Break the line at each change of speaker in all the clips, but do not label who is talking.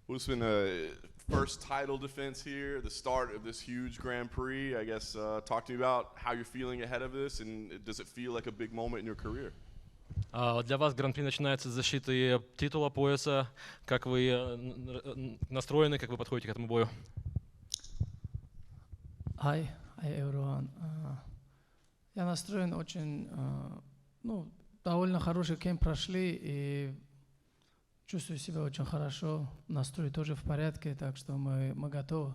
Usman, first title defense here, the start of this huge Grand Prix. I guess talk to me about how you're feeling ahead of this, and does it feel like a big moment in your career?
Для вас Гран-при начинается с защиты титула, пояса. Как вы настроены, как вы подходите к этому бою?
Hi everyone. Я настроен очень, довольно хороший кемп прошли и чувствую себя очень хорошо. Настрой тоже в порядке, так что мы готовы.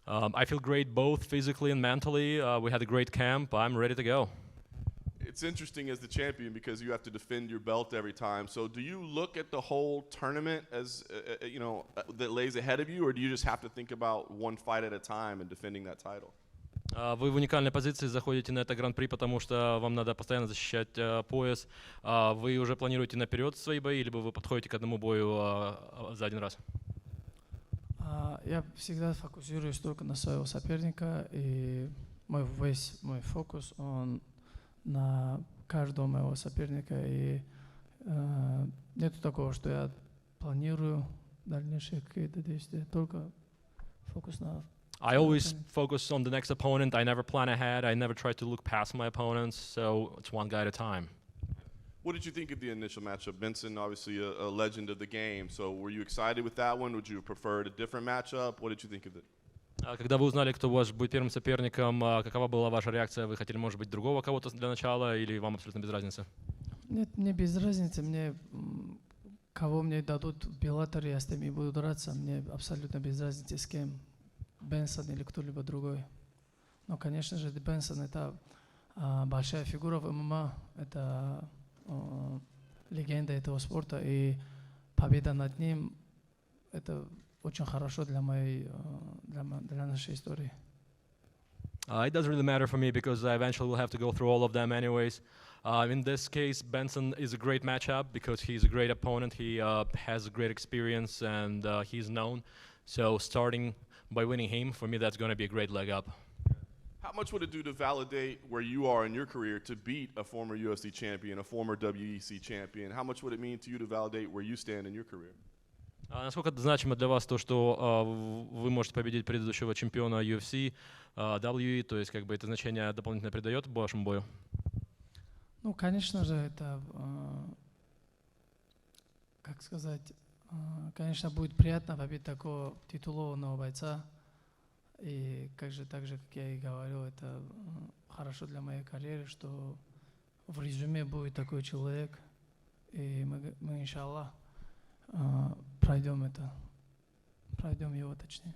I feel great both physically and mentally. We had a great camp. I'm ready to go.
It's interesting as the champion because you have to defend your belt every time. So do you look at the whole tournament as, that lays ahead of you, or do you just have to think about one fight at a time and defending that title?
Вы в уникальной позиции заходите на это гран-при, потому что вам надо постоянно защищать пояс. Вы уже планируете наперед свои бои, либо вы подходите к одному бою за один раз?
Я всегда фокусируюсь только на своего соперника, и весь мой фокус, он на каждого моего соперника, и нету такого, что я планирую дальнейшие какие-то действия, только фокус на...
I always focus on the next opponent. I never plan ahead. I never try to look past my opponents, so it's one guy at a time.
What did you think of the initial matchup? Benson, obviously a legend of the game, so were you excited with that one? Would you have preferred a different matchup? What did you think of it?
Когда вы узнали, кто ваш будет первым соперником, какова была ваша реакция? Вы хотели, может быть, другого кого-то для начала, или вам абсолютно без разницы?
Нет, мне без разницы. Кого мне дадут в Bellator, я с теми буду драться. Мне абсолютно без разницы, с кем. Бенсон или кто-либо другой. Но, конечно же, Бенсон — это большая фигура в ММА, это легенда этого спорта, и победа над ним — это очень хорошо для нашей истории.
It doesn't really matter for me because I eventually will have to go through all of them anyways. In this case, Benson is a great matchup because he's a great opponent. He has great experience and he's known. So starting by winning him, for me, that's going to be a great leg up.
How much would it do to validate where you are in your career to beat a former UFC champion, a former WEC champion? How much would it mean to you to validate where you stand in your career?
Насколько это значимо для вас то, что вы можете победить предыдущего чемпиона UFC, WE, то есть как бы это значение дополнительно придает вашему бою?
Ну, конечно же, это, как сказать, конечно, будет приятно победить такого титулованного бойца. И так же, как я и говорил, это хорошо для моей карьеры, что в резюме будет такой человек. И мы иншаллах, пройдем его точнее.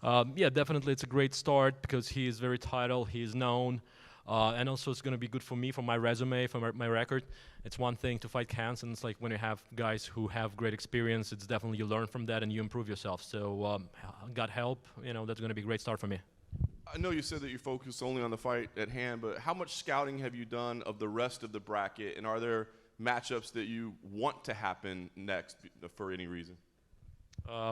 Yeah, definitely it's a great start because he is very titled, he is known. And also it's going to be good for me, for my resume, for my record. It's one thing to fight cans, and it's like when you have guys who have great experience, it's definitely you learn from that and you improve yourself. So God help, that's going to be a great start for me.
I know you said that you focus only on the fight at hand, but how much scouting have you done of the rest of the bracket, and are there matchups that you want to happen next for any reason?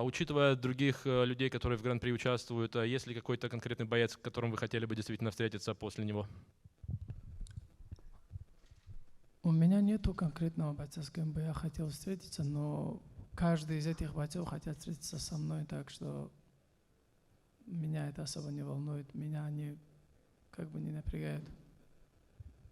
Учитывая других людей, которые в Гран-при участвуют, есть ли какой-то конкретный боец, с которым вы хотели бы действительно встретиться после него?
У меня нету конкретного бойца, с кем бы я хотел встретиться, но каждый из этих бойцов хотят встретиться со мной, так что меня это особо не волнует, меня они как бы не напрягают.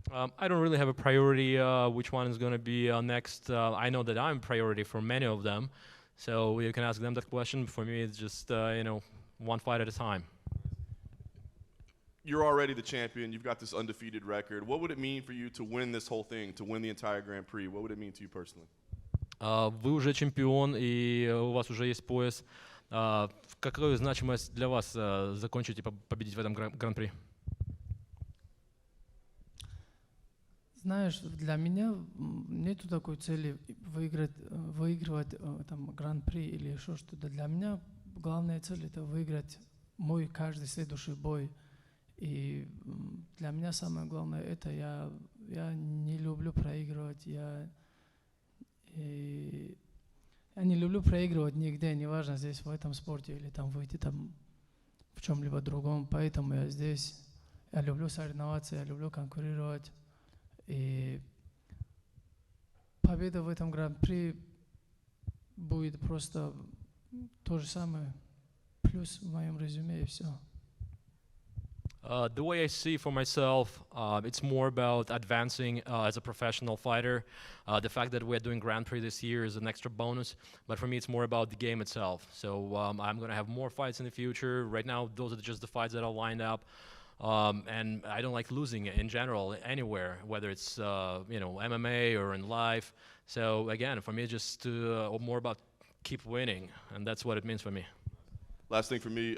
I don't really have a priority which one is going to be next. I know that I'm priority for many of them. So you can ask them that question. For me, it's just, one fight at a time.
You're already the champion. You've got this undefeated record. What would it mean for you to win this whole thing, to win the entire Grand Prix? What would it mean to you personally?
Вы уже чемпион, и у вас уже есть пояс. Какую значимость для вас закончить и победить в этом Гран-при?
Знаешь, для меня нету такой цели выигрывать там Гран-при или еще что-то. Для меня главная цель — это выиграть мой каждый следующий бой. И для меня самое главное — это я не люблю проигрывать. Я не люблю проигрывать нигде, неважно здесь в этом спорте или там выйти там в чем-либо другом. Поэтому я здесь. Я люблю соревноваться, я люблю конкурировать. И победа в этом Гран-при будет просто то же самое, плюс в моем резюме и все.
The way I see for myself, it's more about advancing as a professional fighter. The fact that we're doing Grand Prix this year is an extra bonus, but for me it's more about the game itself. So I'm going to have more fights in the future. Right now, those are just the fights that are lined up. And I don't like losing in general, anywhere, whether it's MMA or in life. So again, for me, it's just more about keep winning, and that's what it means for me.
Last thing for me,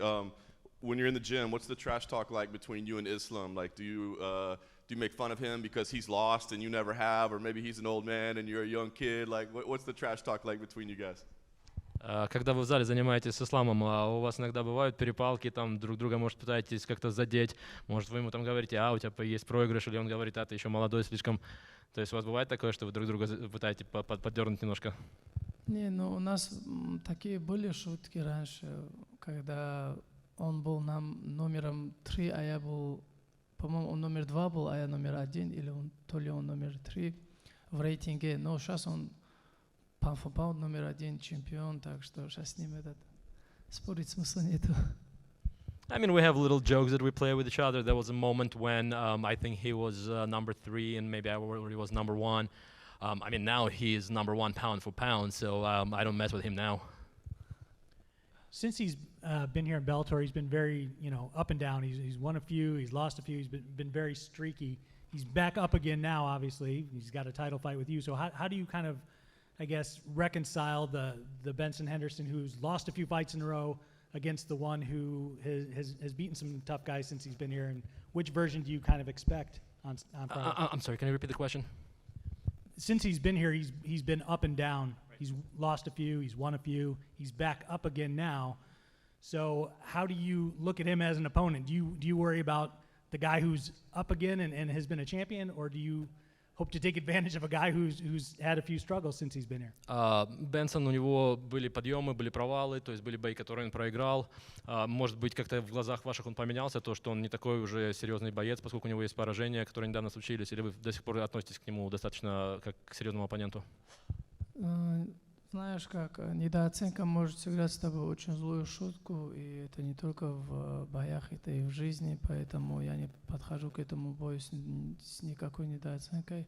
when you're in the gym, what's the trash talk like between you and Islam? Like, do you make fun of him because he's lost and you never have, or maybe he's an old man and you're a young kid? Like, what's the trash talk like between you guys?
Когда вы в зале занимаетесь с Исламом, у вас иногда бывают перепалки, там друг друга, может, пытаетесь как-то задеть, может, вы ему там говорите, у тебя есть проигрыш, или он говорит, ты еще молодой слишком. То есть у вас бывает такое, что вы друг друга пытаетесь поддернуть немножко?
Не, ну у нас такие были шутки раньше, когда он был нам номером 3, а я был, по-моему, он номер 2 был, а я номер 1, или то ли он номер 3 в рейтинге. Но сейчас он pound for pound номер 1 чемпион, так что сейчас с ним спорить смысла нету.
I mean, we have little jokes that we play with each other. There was a moment when I think he was number 3 and maybe I already was number 1. I mean, now he is number 1 pound for pound, so I don't mess with him now.
Since he's been here in Bellator, he's been very, up and down. He's won a few, he's lost a few. He's been very streaky. He's back up again now. Obviously, he's got a title fight with you. So how do you kind of, I guess, reconcile the Benson Henderson who's lost a few fights in a row against the one who has beaten some tough guys since he's been here, and which version do you kind of expect on Friday?
I'm sorry, can you repeat the question?
Since he's been here, he's been up and down. He's lost a few, he's won a few, he's back up again now. So how do you look at him as an opponent? Do you worry about the guy who's up again and has been a champion, or do you hope to take advantage of a guy who's had a few struggles since he's been here?
Бенсон, у него были подъемы, были провалы, то есть были бои, которые он проиграл. Может быть, как-то в глазах ваших он поменялся, то, что он не такой уже серьезный боец, поскольку у него есть поражения, которые недавно случились, или вы до сих пор относитесь к нему достаточно как к серьезному оппоненту?
Знаешь, как недооценка может сыграть с тобой очень злую шутку, и это не только в боях, это и в жизни, поэтому я не подхожу к этому бою с никакой недооценкой.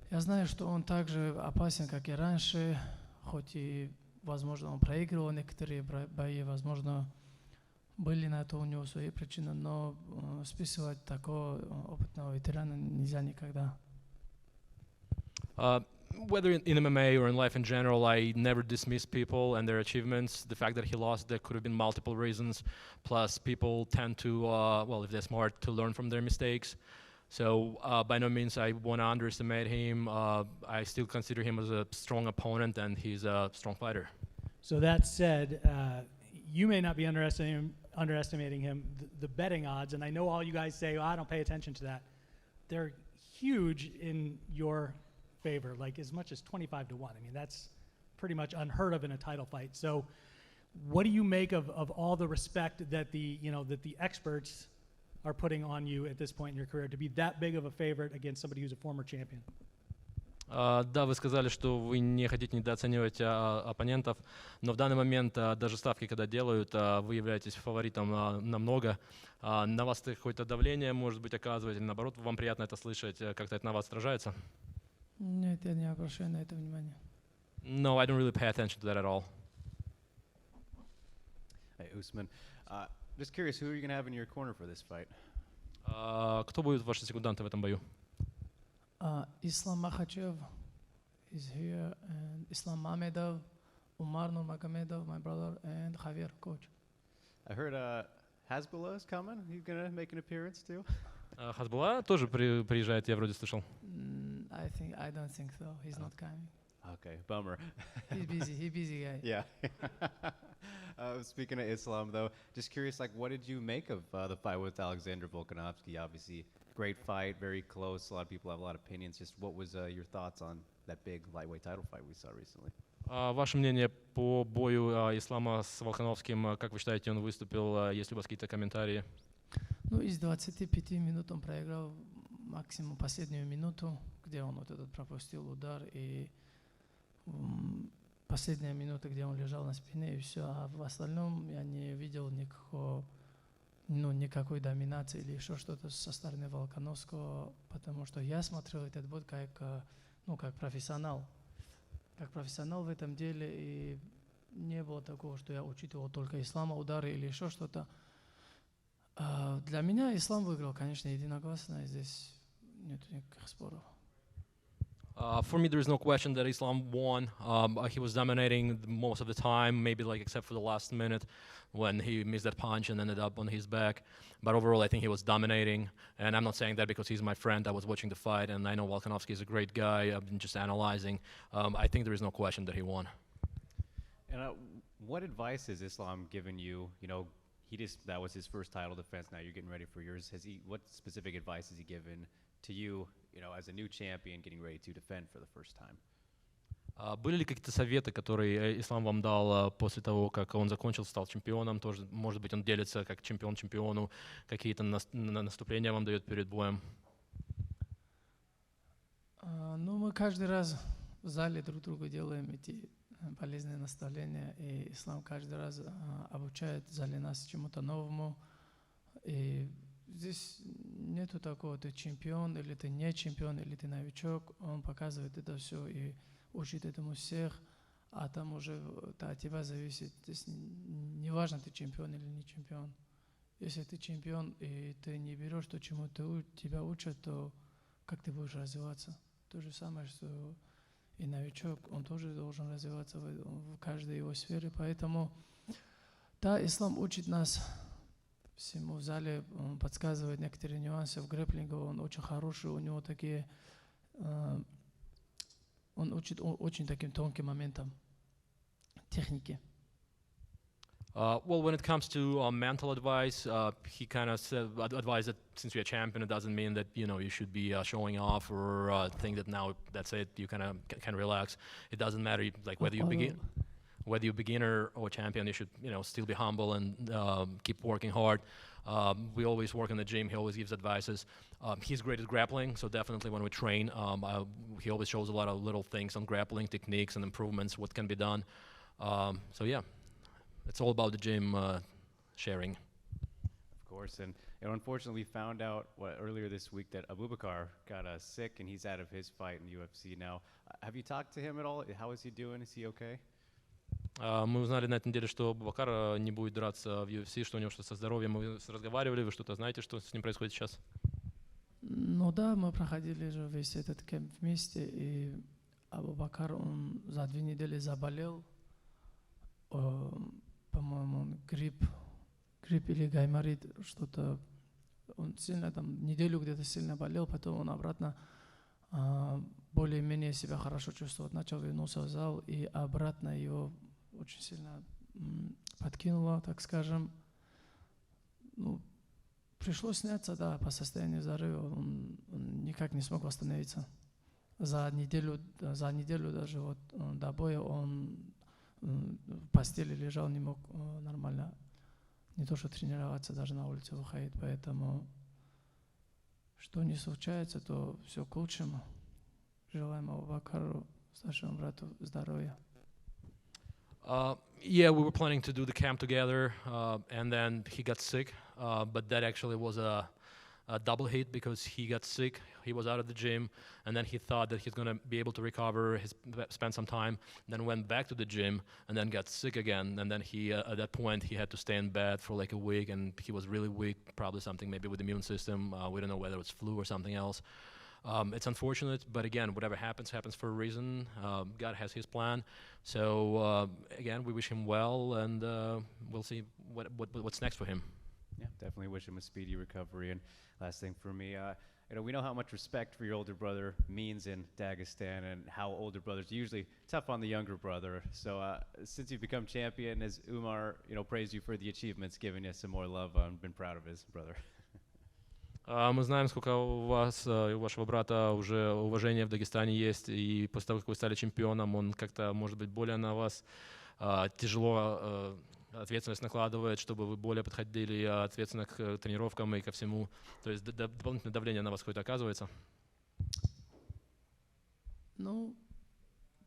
Я знаю, что он также опасен, как и раньше, хоть и, возможно, он проигрывал некоторые бои, возможно, были на это у него свои причины, но списывать такого опытного ветерана нельзя никогда.
Whether in MMA or in life in general, I never dismiss people and their achievements. The fact that he lost, there could have been multiple reasons. Plus, people tend to, if they're smart, to learn from their mistakes. So by no means I want to underestimate him. I still consider him as a strong opponent, and he's a strong fighter.
So that said, you may not be underestimating him. The betting odds, and I know all you guys say, I don't pay attention to that. They're huge in your favor, like as much as 25 to 1. I mean, that's pretty much unheard of in a title fight. So what do you make of all the respect that the experts are putting on you at this point in your career to be that big of a favorite against somebody who's a former champion?
Да, вы сказали, что вы не хотите недооценивать оппонентов, но в данный момент даже ставки, когда делают, вы являетесь фаворитом намного. На вас какое-то давление, может быть, оказывает, или наоборот, вам приятно это слышать, как-то это на вас отражается?
Нет, я не обращаю на это внимания.
No, I don't really pay attention to that at all.
Hey, Usman. Just curious, who are you going to have in your corner for this fight?
Кто будет ваши секунданты в этом бою?
Islam Makhachev is here, and Usman Nurmagomedov, Usman Nurmagomedov, my brother, and Javier, coach.
I heard Hasbullah is coming. He's going to make an appearance too?
Хасбулла тоже приезжает, я вроде слышал.
I don't think so. He's not coming.
Okay, bummer.
He's busy guy.
Yeah. Speaking of Islam, though, just curious, what did you make of the fight with Alexander Volkanovski? Obviously, great fight, very close. A lot of people have a lot of opinions. Just what was your thoughts on that big lightweight title fight we saw recently?
Ваше мнение по бою Ислама с Волконовским, как вы считаете, он выступил? Есть ли у вас какие-то комментарии?
Из 25 минут он проиграл максимум последнюю минуту, где он этот пропустил удар. И последняя минута, где он лежал на спине, и все. А в остальном я не видел никакой доминации или еще что-то со стороны Волконовского, потому что я смотрел этот бой как профессионал. Как профессионал в этом деле, и не было такого, что я учитывал только ислама, удары или еще что-то. Для меня ислам выиграл, конечно, единогласно, и здесь нет никаких споров.
For me, there's no question that Islam won. He was dominating most of the time, maybe like except for the last minute when he missed that punch and ended up on his back. But overall, I think he was dominating. And I'm not saying that because he's my friend. I was watching the fight, and I know Volkanovski is a great guy. I've been just analyzing. I think there is no question that he won.
And what advice has Islam given you? You know, that was his first title defense. Now you're getting ready for yours. What specific advice has he given to you, as a new champion getting ready to defend for the first time?
Были ли какие-то советы, которые Ислам вам дал после того, как он закончил, стал чемпионом? Тоже, может быть, он делится как чемпион чемпиону, какие-то наступления вам дает перед боем?
Мы каждый раз в зале друг другу делаем эти полезные наставления, и Ислам каждый раз обучает в зале нас чему-то новому. И здесь нету такого, ты чемпион, или ты не чемпион, или ты новичок. Он показывает это все и учит этому всех, а там уже от тебя зависит. Здесь не важно, ты чемпион или не чемпион. Если ты чемпион, и ты не берешь то, чему тебя учат, то как ты будешь развиваться? То же самое, что и новичок, он тоже должен развиваться в каждой его сфере. Поэтому, да, ислам учит нас всему в зале, он подсказывает некоторые нюансы в грэпплинге, он очень хороший, у него такие, он учит очень таким тонким моментам техники.
Well, when it comes to mental advice, he kind of advised that since you're a champion, it doesn't mean that you should be showing off or think that now that's it. You kind of can relax. It doesn't matter like whether you're beginner or champion. You should still be humble and keep working hard. We always work in the gym. He always gives advices. He's great at grappling, so definitely when we train, he always shows a lot of little things on grappling techniques and improvements, what can be done. So yeah. It's all about the gym sharing.
Of course, and unfortunately we found out earlier this week that Abubakar got sick and he's out of his fight in the UFC now. Have you talked to him at all? How is he doing? Is he okay?
Мы узнали на этой неделе, что Абубакар не будет драться в UFC, что у него что-то со здоровьем. Мы разговаривали, вы что-то знаете, что с ним происходит сейчас?
Да, мы проходили же весь этот кемп вместе, и Абубакар, он за 2 недели заболел. По-моему, грипп или гайморит, что-то. Он сильно неделю где-то сильно болел, потом он обратно более-менее себя хорошо чувствовал, начал вернулся в зал, и обратно его очень сильно подкинуло, так скажем. Пришлось сняться, да, по состоянию здоровья, он никак не смог восстановиться. За неделю даже до боя он в постели лежал, не мог нормально, не то что тренироваться, даже на улице выходить. Поэтому, что не случается, то все к лучшему. Желаем Абубакару, старшему брату, здоровья.
Yeah, we were planning to do the camp together, and then he got sick. But that actually was a double hit because he got sick. He was out of the gym, and then he thought that he's going to be able to recover, spend some time, then went back to the gym, and then got sick again. And then he, at that point, he had to stay in bed for like a week, and he was really weak, probably something maybe with the immune system. We don't know whether it's flu or something else. It's unfortunate, but again, whatever happens for a reason. God has his plan. So again, we wish him well, and we'll see what's next for him.
Yeah, definitely wish him a speedy recovery. And last thing for me, we know how much respect for your older brother means in Dagestan, and how older brothers are usually tough on the younger brother. So since you've become champion, has Umar, praised you for the achievements, given you some more love, and been proud of his brother?
Мы знаем, сколько у вас и у вашего брата уже уважения в Дагестане есть, и после того, как вы стали чемпионом, он как-то, может быть, более на вас тяжело ответственность накладывает, чтобы вы более подходили ответственно к тренировкам и ко всему. То есть дополнительное давление на вас какое-то оказывается?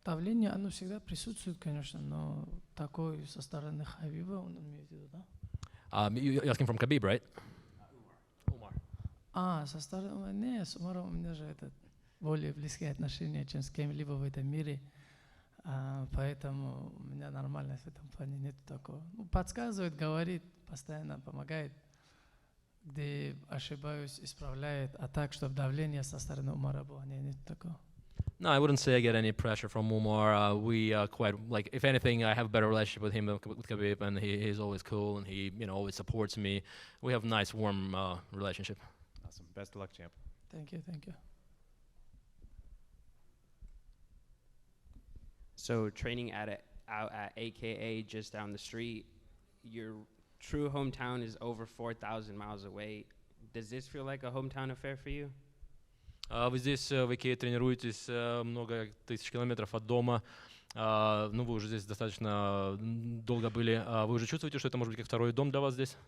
Давление, оно всегда присутствует, конечно, но такой со стороны Хабиба, он имеет в виду, да?
You're asking from Khabib, right? Umar.
Со стороны... Не, с Умаром у меня же более близкие отношения, чем с кем-либо в этом мире. Поэтому у меня нормально в этом плане, нет такого. Ну, подсказывает, говорит, постоянно помогает. Где ошибаюсь, исправляет. А так, чтобы давление со стороны Умара было, нет такого.
No, I wouldn't say I get any pressure from Umar. We quite like, if anything, I have a better relationship with him than with Khabib, and he's always cool, and he, always supports me. We have a nice, warm relationship.
Awesome. Best of luck, champ.
Thank you, thank you.
So training out at AKA just down the street, your true hometown is over 4,000 miles away. Does this feel like a hometown affair for you?
Вы здесь в Икее тренируетесь много тысяч километров от дома. Ну, вы уже здесь достаточно долго были. Вы уже чувствуете, что это может быть как второй дом для вас здесь?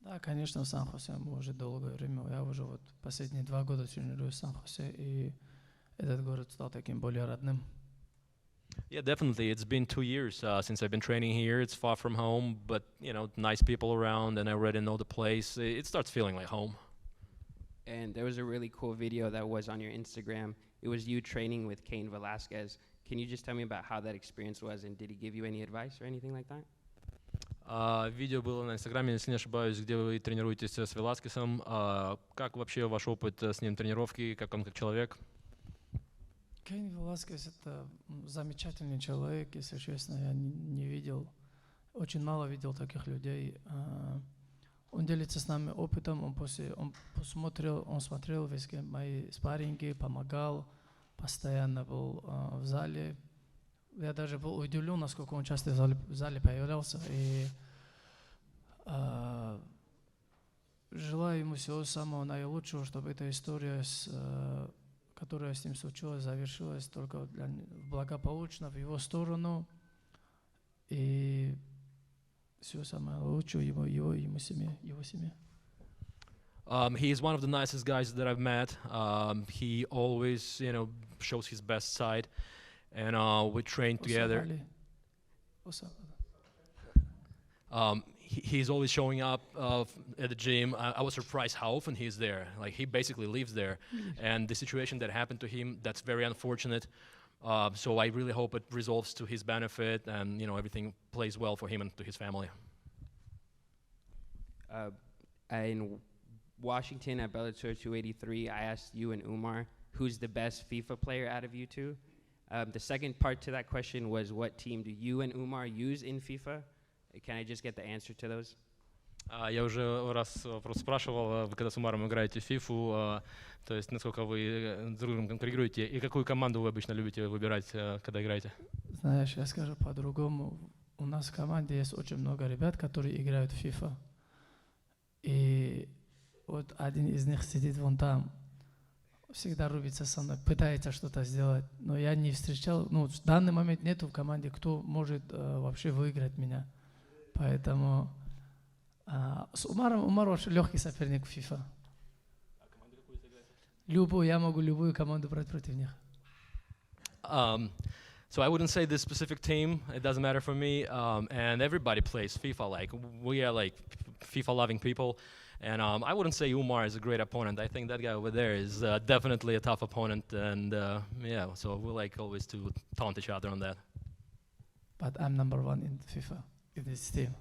Да, конечно, в Сан-Хосе мы уже долгое время. Я уже вот последние 2 года тренируюсь в Сан-Хосе, и этот город стал таким более родным.
Yeah, definitely. It's been 2 years since I've been training here. It's far from home, but nice people around, and I already know the place. It starts feeling like home.
And there was a really cool video that was on your Instagram. It was you training with Cain Velasquez. Can you just tell me about how that experience was, and did he give you any advice or anything like that?
Видео было на Инстаграме, если не ошибаюсь, где вы тренируетесь с Веласкесом. Как вообще ваш опыт с ним тренировки, как он как человек?
Кейн Веласкес — это замечательный человек, если честно, я не видел, очень мало видел таких людей. Он делится с нами опытом, он смотрел весь мои спарринги, помогал, постоянно был в зале. Я даже был удивлен, насколько он часто в зале появлялся. И желаю ему всего самого наилучшего, чтобы эта история, которая с ним случилась, завершилась только благополучно в его сторону. И всего самого лучшего его семье.
He is one of the nicest guys that I've met. He always, shows his best side, and we train together. He's always showing up at the gym. I was surprised how often he's there. Like, he basically lives there. And the situation that happened to him, that's very unfortunate. So I really hope it resolves to his benefit, and everything plays well for him and to his family.
In Washington at Bellator 283, I asked you and Umar, who's the best FIFA player out of you two? The second part to that question was, what team do you and Umar use in FIFA? Can I just get the answer to those?
Я уже раз просто спрашивал, вы когда с Умаром играете в FIFA, то есть насколько вы друг другом конкурируете, и какую команду вы обычно любите выбирать, когда играете?
Знаешь, я скажу по-другому. У нас в команде есть очень много ребят, которые играют в FIFA. И вот один из них сидит вон там, всегда рубится со мной, пытается что-то сделать. Но я не встречал, в данный момент нету в команде, кто может вообще выиграть меня. Поэтому с Умар вообще легкий соперник в FIFA. Любую, я могу любую команду брать против них.
So I wouldn't say this specific team. It doesn't matter for me. And everybody plays FIFA. Like, we are like FIFA-loving people. And I wouldn't say Umar is a great opponent. I think that guy over there is definitely a tough opponent. And so we like always to taunt each other on that.
But I'm number 1 in FIFA in this team.